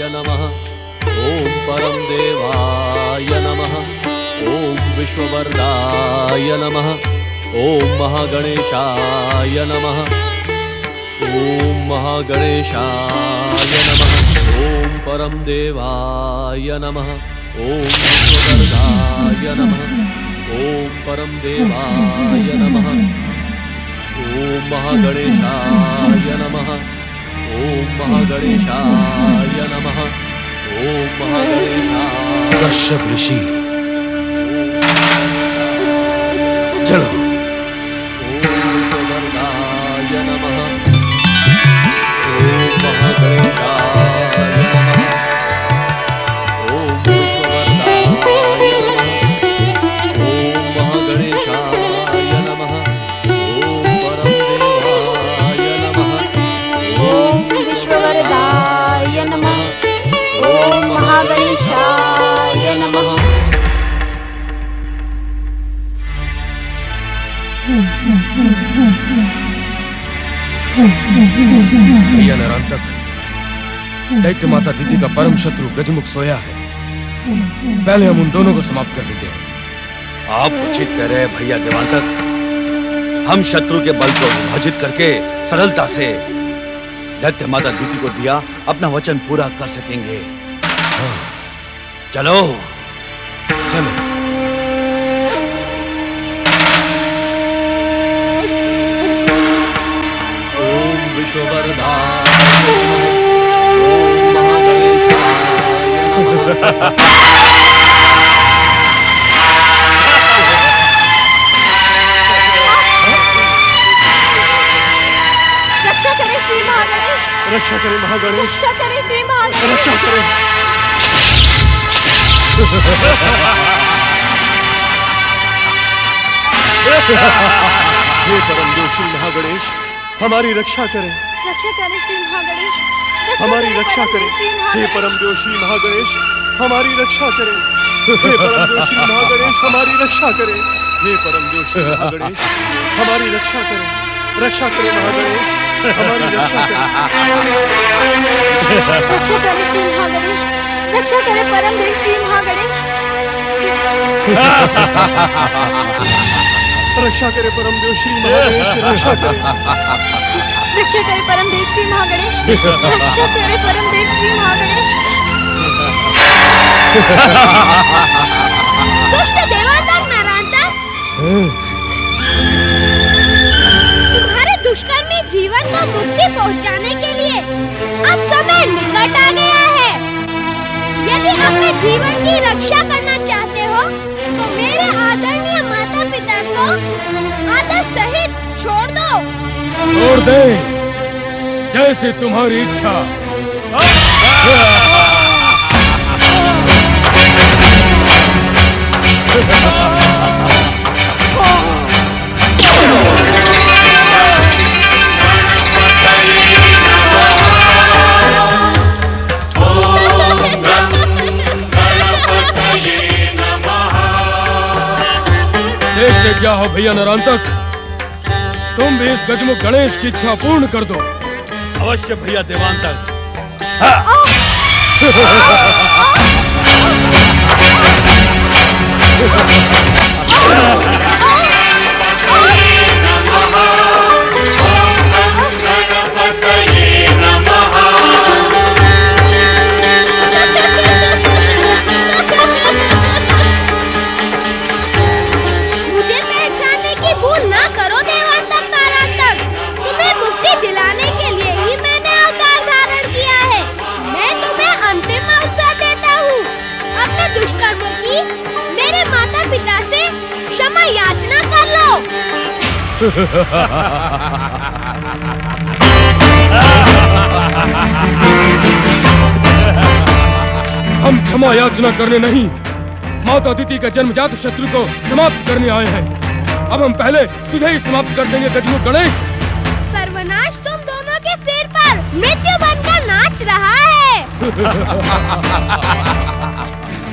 नमः। ओम परम देवाय नमः। ओम विश्ववरदाय नमः। ओम महागणेशाय नमः। ओम महागणेशाय नमः। ओम परम देवाय नमः। ओम विश्ववरदाय नमः। ओम परम देवाय नमः। ओम महागणेशाय नमः। ओम महागणेशाय नमः। ओम महागणेशाय। कश्यप ऋषि चलो। ओम विश्ववरदाय नमः। ओम महागणेशाय नमः। ओम विश्ववरदाय नमः। ओम महागणेशाय नमः। ओम परम देवाय नमः। ओम विश्ववरदाय नमः। ओम महागणेशाय नमः। भैया नरांतक, दैत्य माता दीदी का परम शत्रु गजमुख सोया है। पहले हम उन दोनों को समाप्त कर देते हैं। आप उचित कह रहे हैं भैया देवांतक। हम शत्रु के बल को विभाजित करके सरलता से दैत्य माता दीदी को दिया अपना वचन पूरा कर सकेंगे। हाँ। चलो चलो। ओम विश्ववरदाय नमः। ओम महागणेशाय नमः। रक्षा करें श्री महागणेश। रक्षा करें महागणेश। रक्षा करें श्री महागणेश। रक्षा करें। हे परम दोषी महागणेश, हमारी रक्षा करें। रक्षा करें श्री महागणेश। हमारी रक्षा करें। हे परम दोषी महागणेश, हमारी रक्षा करें। हे परम दोषी महागणेश, हमारी रक्षा करें। हे परम दोषी महागणेश, हमारी रक्षा करें। रक्षा करें महागणेश, हमारी रक्षा करें। रक्षा करें श्री महागणेश। रक्षा करें परम देव श्री महागणेश। रक्षा करें परम देव श्री महागणेश। रक्षा करें। रक्षा करें परम देव श्री महागणेश। रक्षा करें परम देव श्री महागणेश। दुष्ट देवांतक नरांतक, तुम्हारे दुष्कर्मी जीवन को मुक्ति पहुंचाने के लिए अब समय निकट आ गया है। यदि अपने जीवन की रक्षा करना चाहते हो तो मेरे आदरणीय माता पिता को आदर सहित छोड़ दो। छोड़ दे, जैसे तुम्हारी इच्छा। देखते क्या हो भैया नरांतक, तुम भी इस गजमुख गणेश की इच्छा पूर्ण कर दो। अवश्य भैया देवांतक। मुझे पहचानने की भूल ना करो देवांतक तारांतक। तुम्हें मुक्ति दिलाने के लिए ही मैंने अवतार धारण किया है। मैं तुम्हें अंतिम अवसर देता हूँ। अपने दुष्कर्मों की मेरे माता पिता से क्षमा याचना कर लो। हम क्षमा याचना करने नहीं, माता दीदी के जन्मजात शत्रु को समाप्त करने आए हैं। अब हम पहले तुझे ही समाप्त कर देंगे गजमुख गणेश। सर्वनाश तुम दोनों के सिर पर मृत्यु बनकर नाच रहा है।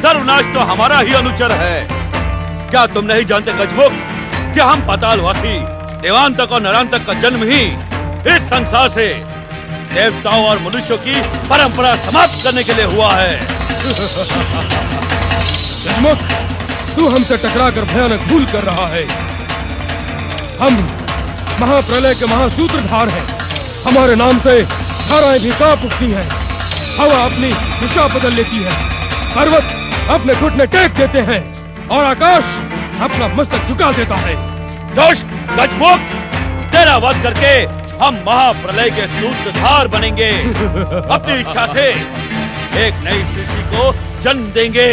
सर्वनाश तो हमारा ही अनुचर है। क्या तुम नहीं जानते गजमुख कि हम पातालवासी देवांतक और नरांतक का जन्म ही इस संसार से देवताओं और मनुष्यों की परंपरा समाप्त करने के लिए हुआ है। गजमुख, तू हमसे टकराकर भयानक भूल कर रहा है। हम महाप्रलय के महासूत्रधार हैं। हमारे नाम से धाराएं भी कांप उठती हैं, हवा अपनी दिशा बदल लेती है, पर्वत अपने घुटने टेक देते हैं और आकाश अपना मस्तक झुका देता है। दुष्ट गजमुख, तेरा वध करके हम महाप्रलय के सूत्रधार बनेंगे। अपनी इच्छा से एक नई सृष्टि को जन्म देंगे,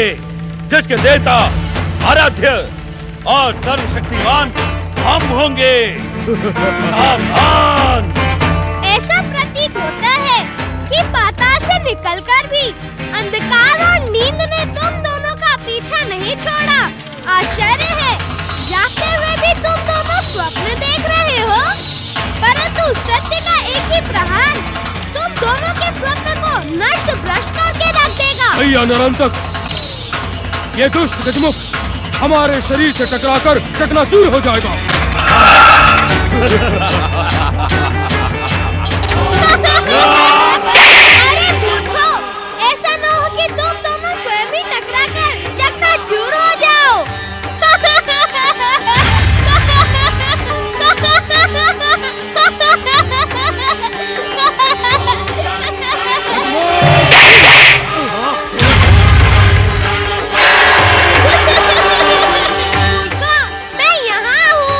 जिसके देवता, आराध्य और सर्वशक्तिमान हम होंगे। सावधान! ऐसा प्रतीत होता है कि पाताल से निकलकर भी अंधकार और नींद ने तुम दोनों का पीछा नहीं छोड़ा। आश्चर्य है, जागते हुए भी तुम दोनों स्वप्न देख रहे हो, परंतु सत्य का एक ही प्रहार तुम दोनों के स्वप्न को नष्ट भ्रष्ट करके रख देगा। भैया निरंतक, ये दुष्ट गजमुख हमारे शरीर से टकराकर चकनाचूर हो जाएगा। अरे मूर्खों, ऐसा न हो कि तुम दोनों स्वयं ही टकराकर चकनाचूर हो जाओ। मूर्खों, मैं यहाँ हूँ।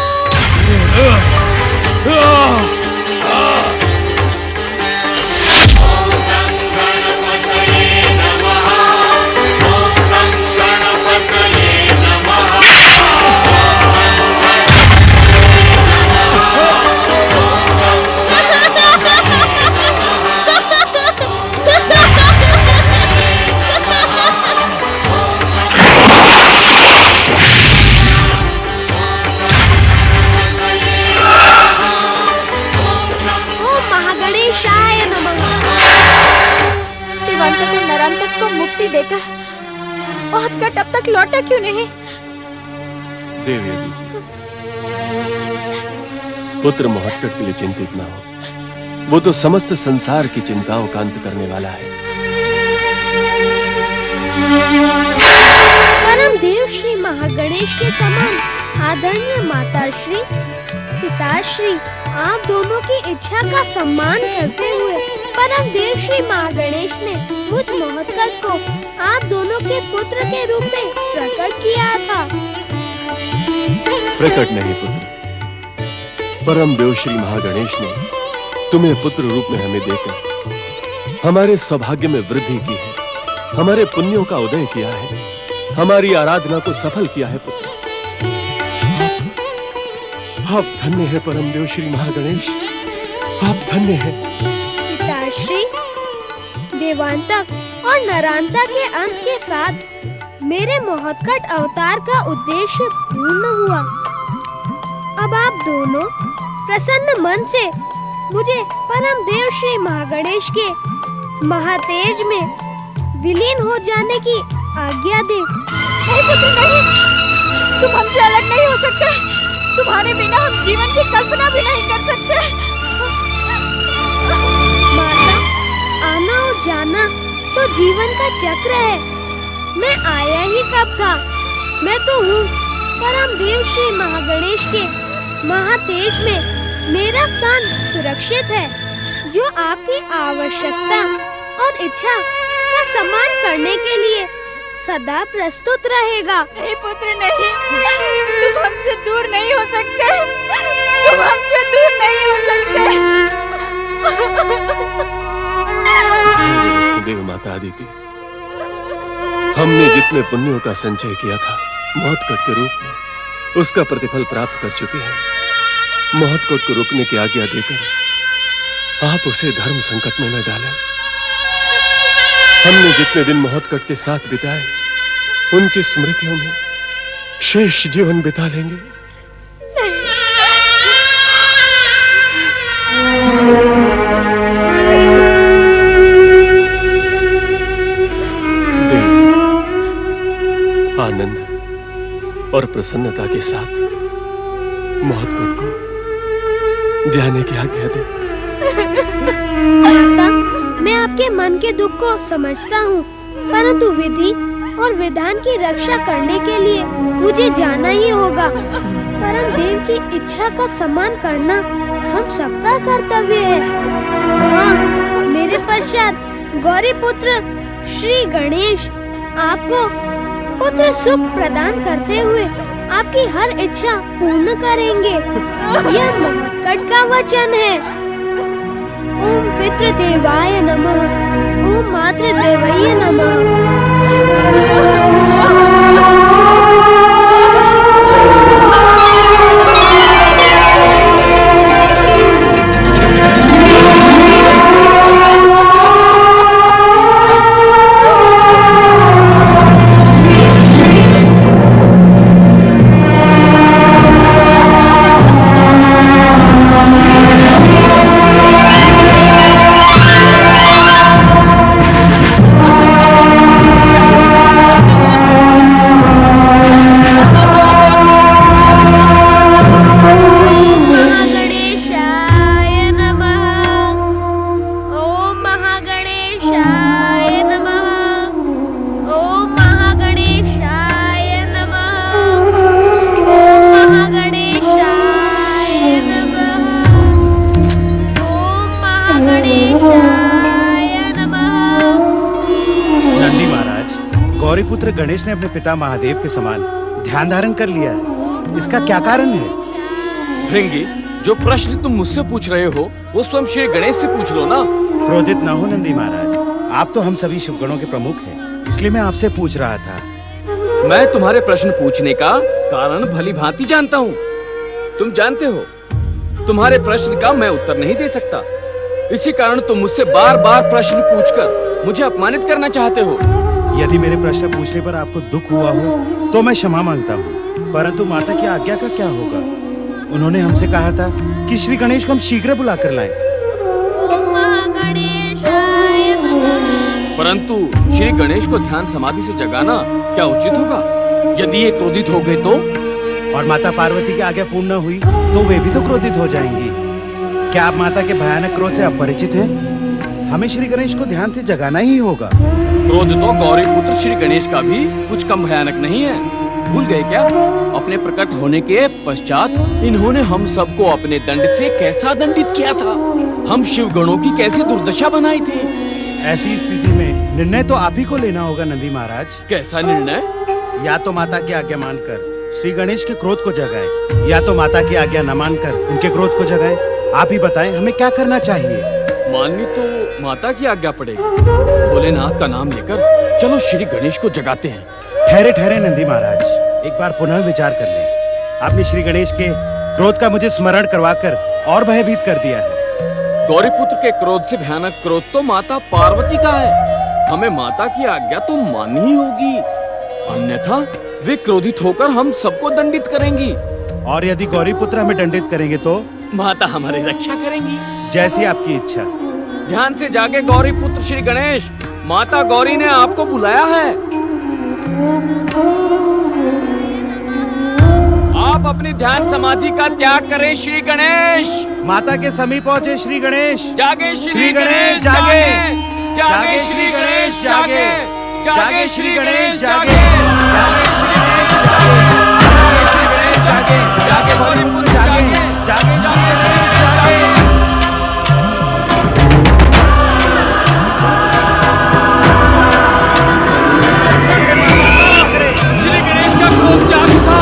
देवांतक और नरांतक को मुक्ति देकर महत्कट अब तक लौटा क्यों नहीं? देवी अदिति, पुत्र महत्कट के लिए चिंतित ना हो, वो तो समस्त संसार की चिंताओं का अंत करने वाला है। परमदेव श्री महागणेश के समान आदरणीय माताश्री, पिताश्री, आप दोनों की इच्छा का सम्मान करते हुए परमदेव श्री महागणेश ने मुझ महत्कट को आप दोनों के पुत्र के रूप में प्रकट किया था। प्रकट नहीं पुत्र, परमदेव श्री महागणेश ने तुम्हें पुत्र रूप में हमें देकर हमारे सौभाग्य में वृद्धि की है, हमारे पुण्यों का उदय किया है, हमारी आराधना को सफल किया है। पुत्र, आप धन्य है परमदेव श्री महागणेश, आप धन्य है। पिताश्री, देवांतक और नरांतक के अंत के साथ मेरे महत्कट अवतार का उद्देश्य पूर्ण हुआ। अब आप दोनों प्रसन्न मन से मुझे परमदेव श्री महागणेश के महातेज में विलीन हो जाने की आज्ञा दे। नहीं पुत्र नहीं, तुम हमसे अलग नहीं हो सकते। तुम्हारे बिना हम जीवन की कल्पना भी नहीं कर सकते। माता, आना और जाना तो जीवन का चक्र है। मैं आया ही कब था? मैं तो हूँ। परमदेव श्री महागणेश के महातेज में मेरा स्थान सुरक्षित है, जो आपकी आवश्यकता और इच्छा का सम्मान करने के लिए सदा प्रस्तुत रहेगा। नहीं पुत्र नहीं, तुम हमसे दूर नहीं हो सकते, तुम हमसे दूर नहीं हो सकते। देव माता अदिति, हमने जितने पुण्यों का संचय किया था महत्कट के रूप में, उसका प्रतिफल प्राप्त कर चुके हैं। महत्कट को रुकने की आज्ञा देकर आप उसे धर्म संकट में न डालें। हमने जितने दिन महत्कट के साथ बिताए, उनकी स्मृतियों में शेष जीवन बिता लेंगे। देव, आनंद और प्रसन्नता के साथ महत्कट को जाने की आज्ञा दे। आपके मन के दुख को समझता हूँ, परंतु विधि और विधान की रक्षा करने के लिए मुझे जाना ही होगा। परम देव की इच्छा का सम्मान करना हम सबका कर्तव्य है। हाँ, मेरे पश्चात गौरी पुत्र श्री गणेश आपको पुत्र सुख प्रदान करते हुए आपकी हर इच्छा पूर्ण करेंगे। यह महत्कट का वचन है। ओम पितृदेवाय नमः। ओम मातृदेवये नमः। गौरीपुत्र गणेश ने अपने पिता महादेव के समान ध्यान धारण कर लिया है। इसका क्या कारण है? भृंगी, जो प्रश्न तुम मुझसे पूछ रहे हो वो स्वयं श्री गणेश से पूछ लो ना। क्रोधित न हो नंदी महाराज, आप तो हम सभी शिवगणों के प्रमुख हैं, इसलिए मैं आपसे पूछ रहा था। मैं तुम्हारे प्रश्न पूछने का कारण भली भांति जानता हूँ। तुम जानते हो तुम्हारे प्रश्न का मैं उत्तर नहीं दे सकता, इसी कारण तुम मुझसे बार बार प्रश्न पूछकर मुझे अपमानित करना चाहते हो। यदि मेरे प्रश्न पूछने पर आपको दुख हुआ हो तो मैं क्षमा मांगता हूँ, परंतु माता की आज्ञा का क्या होगा? उन्होंने हमसे कहा था कि श्री गणेश को हम शीघ्र बुला कर लाएं। परंतु श्री गणेश को ध्यान समाधि से जगाना क्या उचित होगा? यदि ये क्रोधित हो गए तो? और माता पार्वती की आज्ञा पूर्ण न हुई तो वे भी तो क्रोधित हो जाएंगी। क्या आप माता के भयानक क्रोध से अपरिचित हैं? हमें श्री गणेश को ध्यान से जगाना ही होगा। क्रोध तो गौरी पुत्र श्री गणेश का भी कुछ कम भयानक नहीं है। भूल गए क्या? अपने प्रकट होने के पश्चात इन्होंने हम सबको अपने दंड से कैसा दंडित किया था, हम शिव गणों की कैसी दुर्दशा बनाई थी। ऐसी स्थिति में निर्णय तो आप ही को लेना होगा नंदी महाराज। कैसा निर्णय? या तो माता की आज्ञा मानकर श्री गणेश के क्रोध को जगाए, या तो माता की आज्ञा न मानकर उनके क्रोध को जगाए। आप ही बताएं हमें क्या करना चाहिए। माननी तो माता की आज्ञा पड़ेगी। भोलेनाथ का नाम लेकर चलो श्री गणेश को जगाते हैं। ठहरे ठहरे नंदी महाराज, एक बार पुनः विचार कर लें। आपने श्री गणेश के क्रोध का मुझे स्मरण करवाकर और भयभीत कर दिया है। गौरीपुत्र के क्रोध से भयानक क्रोध तो माता पार्वती का है। हमें माता की आज्ञा तो माननी ही होगी, अन्यथा वे क्रोधित होकर हम सबको दंडित करेंगी। और यदि गौरीपुत्र हमें दंडित करेंगे तो? माता हमारी रक्षा करेंगी। जैसी आपकी इच्छा। ध्यान से जागे गौरीपुत्र श्री गणेश, माता गौरी ने आपको बुलाया है। आप अपनी ध्यान समाधि का त्याग करें श्री गणेश। माता के समीप पहुँचे श्री गणेश। जागे श्री गणेश जागे, जागे श्री गणेश जागे, जागे श्री गणेश जागे, जागे श्री गणेश जागे, श्री गणेश जागे, जागे गौरीपुत्र जागे, जागे श्री गणेश जागे। श्री गणेश का क्रोध जागता।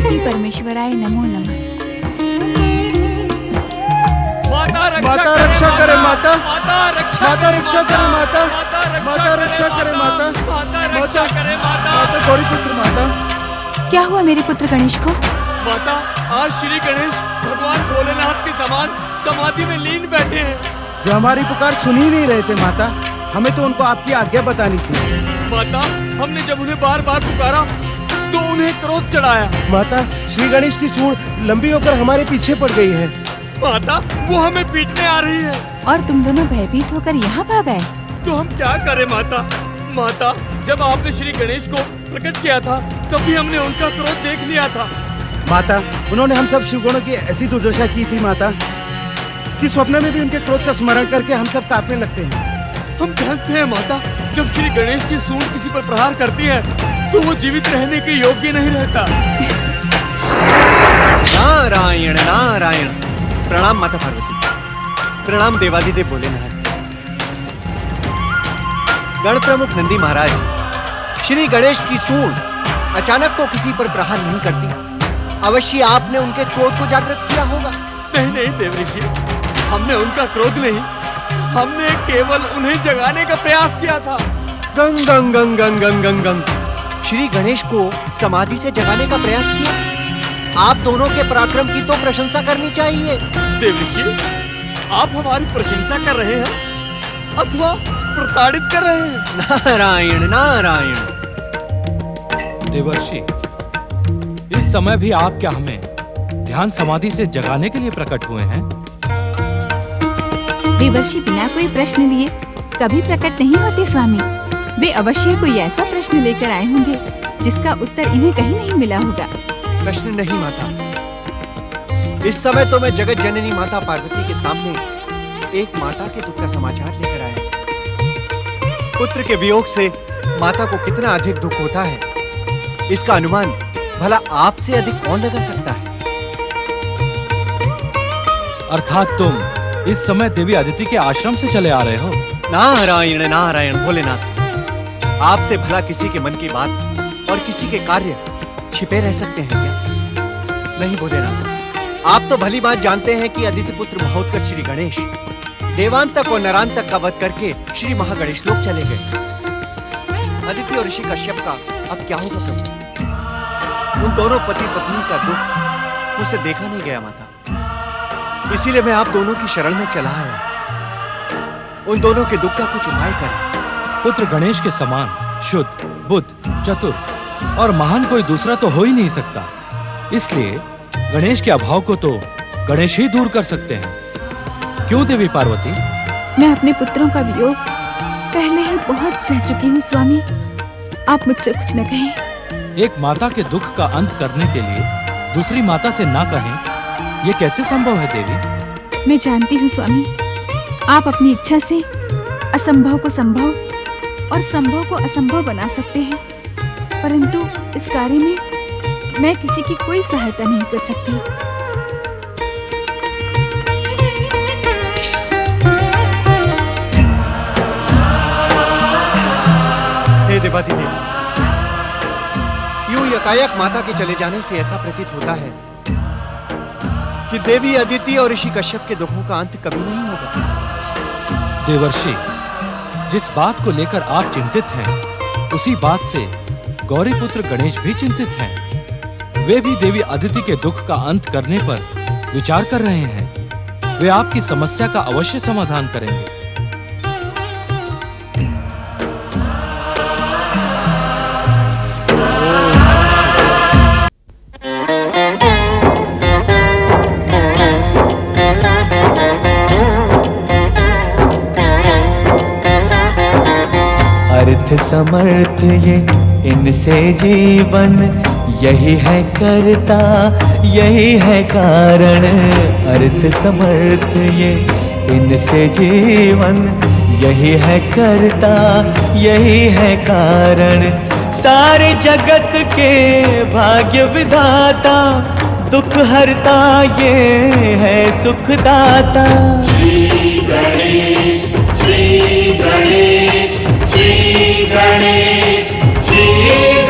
अरे परमेश्वराय नमो नमः। माता रक्षा करे माता, माता रक्षा करे माता, माता रक्षा करे माता, माता करे माता, गौरीपुत्र माता। क्या हुआ मेरे पुत्र गणेश को? माता, आज श्री गणेश भगवान भोलेनाथ के समान समाधि में लीन बैठे हैं। जो हमारी पुकार सुन ही नहीं रहे थे माता, हमें तो उनको आपकी आज्ञा बतानी थी। माता, हमने जब उन्हें बार बार पुकारा तो उन्हें क्रोध चढ़ाया। माता, श्री गणेश की सूंड लंबी होकर हमारे पीछे पड़ गई है। माता, वो हमें पीटने आ रही है। और तुम दोनों भयभीत होकर यहाँ भाग आए। तो हम क्या करें माता? माता, जब आपने श्री गणेश को प्रकट किया था तभी हमने उनका क्रोध देख लिया था। माता, उन्होंने हम सब शिवगणों की ऐसी दुर्दशा की थी माता कि स्वप्न में भी उनके क्रोध का स्मरण करके हम सब कांपने लगते हैं। हम जानते हैं माता, जब श्री गणेश की सूंड किसी पर प्रहार करती है तो वो जीवित रहने के योग्य नहीं रहता। नारायण नारायण। प्रणाम माता पार्वती, प्रणाम देवादिदेव भोलेनाथ। गण प्रमुख नंदी महाराज, श्री गणेश की सूंड अचानक तो किसी पर प्रहार नहीं करती। अवश्य आपने उनके क्रोध को जागृत किया होगा। नहीं नहीं देवऋषि, हमने उनका क्रोध नहीं, हमने केवल उन्हें जगाने का प्रयास किया था। गंग गंग गंग गंग गंग गंग गंग। श्री गणेश को समाधि से जगाने का प्रयास किया। आप दोनों के पराक्रम की तो प्रशंसा करनी चाहिए। देवऋषि, आप हमारी प्रशंसा कर रहे हैं अथवा प्रताड़ित कर रहे हैं? नारायण नारायण। देवर्षि, इस समय भी आप क्या हमें ध्यान समाधि से जगाने के लिए प्रकट हुए हैं? देवर्षि बिना कोई प्रश्न लिए कभी प्रकट नहीं होते स्वामी। वे अवश्य कोई ऐसा प्रश्न लेकर आए होंगे जिसका उत्तर इन्हें कहीं नहीं मिला होगा। प्रश्न नहीं माता, इस समय तो मैं जगत जननी माता पार्वती के सामने एक माता के दुख का समाचार लेकर आया। पुत्र के वियोग से माता को कितना अधिक दुख होता है, इसका अनुमान भला आपसे अधिक कौन लगा सकता है? अर्थात तुम इस समय देवी अदिति के आश्रम से चले आ रहे हो? नारायण नारायण भोलेनाथ, आपसे भला किसी के मन की बात और किसी के कार्य छिपे रह सकते हैं क्या? नहीं भोलेनाथ, आप तो भली बात जानते हैं कि अदिति पुत्र महोत्कच श्री गणेश देवांतक और नरांतक का वध करके श्री महागणेश लोक चले गए। अदिति और ऋषि कश्यप का अब क्या होगा प्रभु? उन दोनों पति पत्नी का दुख मुझसे देखा नहीं गया माता, इसीलिए मैं आप दोनों की शरण में चला आया। उन दोनों के दुख का कुछ उपाय करें। पुत्र गणेश के समान शुद्ध, बुद्ध, चतुर और महान कोई दूसरा तो हो ही नहीं सकता। इसलिए गणेश के अभाव को तो गणेश ही दूर कर सकते हैं। क्यों देवी पार्वती? मैं अपने पुत्रों का वियोग पहले ही बहुत सह चुकी हूँ स्वामी। आप मुझसे कुछ न कहें। एक माता के दुख का अंत करने के लिए दूसरी माता से ना कहें, ये कैसे संभव है देवी? मैं जानती हूँ स्वामी, आप अपनी इच्छा से असंभव को संभव और संभव को असंभव बना सकते हैं, परंतु इस कार्य में मैं किसी की कोई सहायता नहीं कर सकती। हे देवादिदेव, यूं यकायक माता के चले जाने से ऐसा प्रतीत होता है कि देवी अदिति और ऋषि कश्यप के दुखों का अंत कभी नहीं होगा। देवर्षि, जिस बात को लेकर आप चिंतित हैं, उसी बात से गौरी पुत्र गणेश भी चिंतित हैं। वे भी देवी अदिति के दुख का अंत करने पर विचार कर रहे हैं। वे आपकी समस्या का अवश्य समाधान करेंगे। अर्थ समर्थ ये इनसे जीवन, यही है करता यही है कारण। अर्थ समर्थ ये इनसे जीवन, यही है करता यही है कारण। सारे जगत के भाग्य विधाता, दुख हरता ये है सुखदाता। श्री गणेश श्री गणेश श्री गणेश श्री